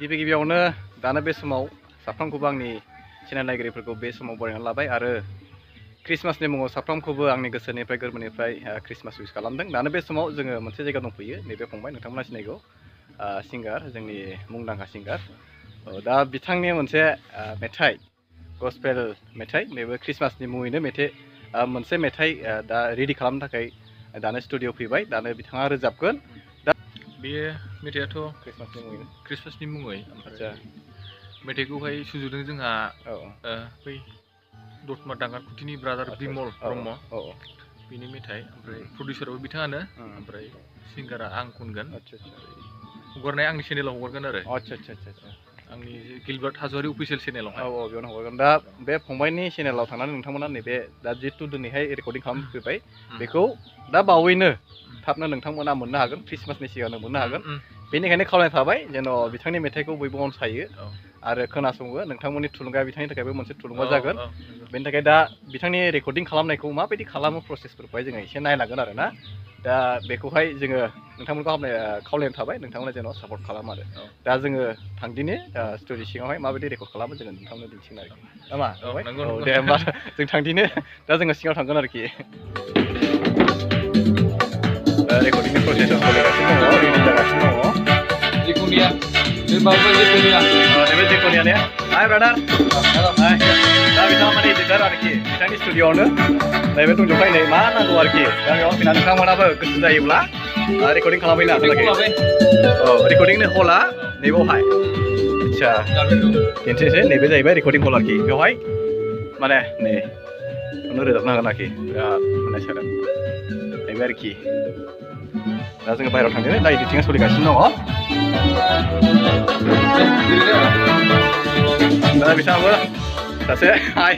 गिबियावनो दानो बे समाव साफ्रोमखौबो आंनि चेनेल नायगिरिफोरखौ बे समाव बरायनानै लाबाय आरो क्रिसमासनि मुङाव साफ्रोमखौबो आंनि गोसोनिफ्राय गोरबोनिफ्राय क्रिसमास उइस खालामदों। दानो बे समाव जोङो मोनसे जायगायाव दंफैयो, नैबे फंबाय नोंथांमोना सिनायगौ सिंगार, जोंनि मुंदांखा सिंगार। दा बिथांनि मोनसे मेथाइ गस्पेल मेथाइ, बेबो क्रिसमासनि मुङैनो मोनसे मेथाइ दा रेडि खालामनो थाखाय दानो स्टुडिअ फैबाय, दानो बिथाङा रोजाबगोन। दा बेयो मेथाइआथ' क्रिसमासनि मुङै आदसा मेथाइखौहाय सुजुदों जोंहा बै दतमा दाङारकुटिनि ब्रादार बिमल ब्रह्म, बिनि मेथाइ। ओमफ्राय प्रडिउसाराबो बिथाङानो, ओमफ्राय सिंगारा आं खनगोन। हगारनाया आंनि चेनेलाव हगारगोन आरो आंनि गिलबार्ट हाज'वारि अफिसियेल चेनेलावहाय। बेयावनो हगारगोन। दा बे फंबायनि चेनेलाव थांनानै नोंथांमोना नैबे दा जिहेतु दिनैहाय रेकर्डिं खालामफैबाय, बेखौ दा बावैनो थाबनो नोंथांमोना मोननो हागोन, क्रिसमासनि सिगांनो मोननो हागोन। बेनिखायनो खावलायनाय थाबाय जेन' बिथांनि मेथाइखौ बयबो अनसायो आरो खोनासङो। नोंथांमोननि थुलुंगाया बिथांनि थाखायबो मोनसे थुलुंगा जागोन। बेनि थाखाय दा बिथांनि रेकर्डिं खालामनायखौ माबायदि खालामो प्रसेसफोरखौहाय जोङो एसे नायलांगोन आरो ना। दा बेखौहाय जोङो नोंथांमोनखौ खावलायनाय थाबाय, नोंथांमोना जेन' सापर्ट खालामो आरो। दा जोङो थांदिनि स्टुडिअ सिङावहाय माबायदि रेकर्ड खालामो जोङो नोंथांनो दिन्थिगोन आरोखि। नामा फंबाय? दे होमबा जों थांदिनि, दा जोङो सिङाव थांगोन आरोखि। रेकर्डिंनि प्रसेसा सोलिगासिनो दङ, रेडि जागासिनो दङ। जिकुनिया बे माबा जिकुनिया नैबे जिकुनिया ने? हाय ब्रादार, हाय। दा बिथाङा माने एडिटर आरोखि, बिथांनि स्टुडिअआवनो नैबे दंजोबखायो, नै मा नांगौ आरोखि। दा बेयाव फैनानै नोंथांमोनाबो गोसो जायोब्ला रेकर्डिं खालामफैनो हागोन। रेकर्डिंनि हला नैबावहाय। आदसा दिन्थिनोसै, नैबे जाहैबाय रेकर्डिं हल आरोखि। बेवहाय माने नै रोजाबनो हागोन आरोखि, बिराद माने साइलेन्ट नैबे आरोखि। दा जोङो बाहेरायाव थांदों, दा एडिटिंआ सोलिगासिनो दङ। दा बिथाङाबो सासे हाय।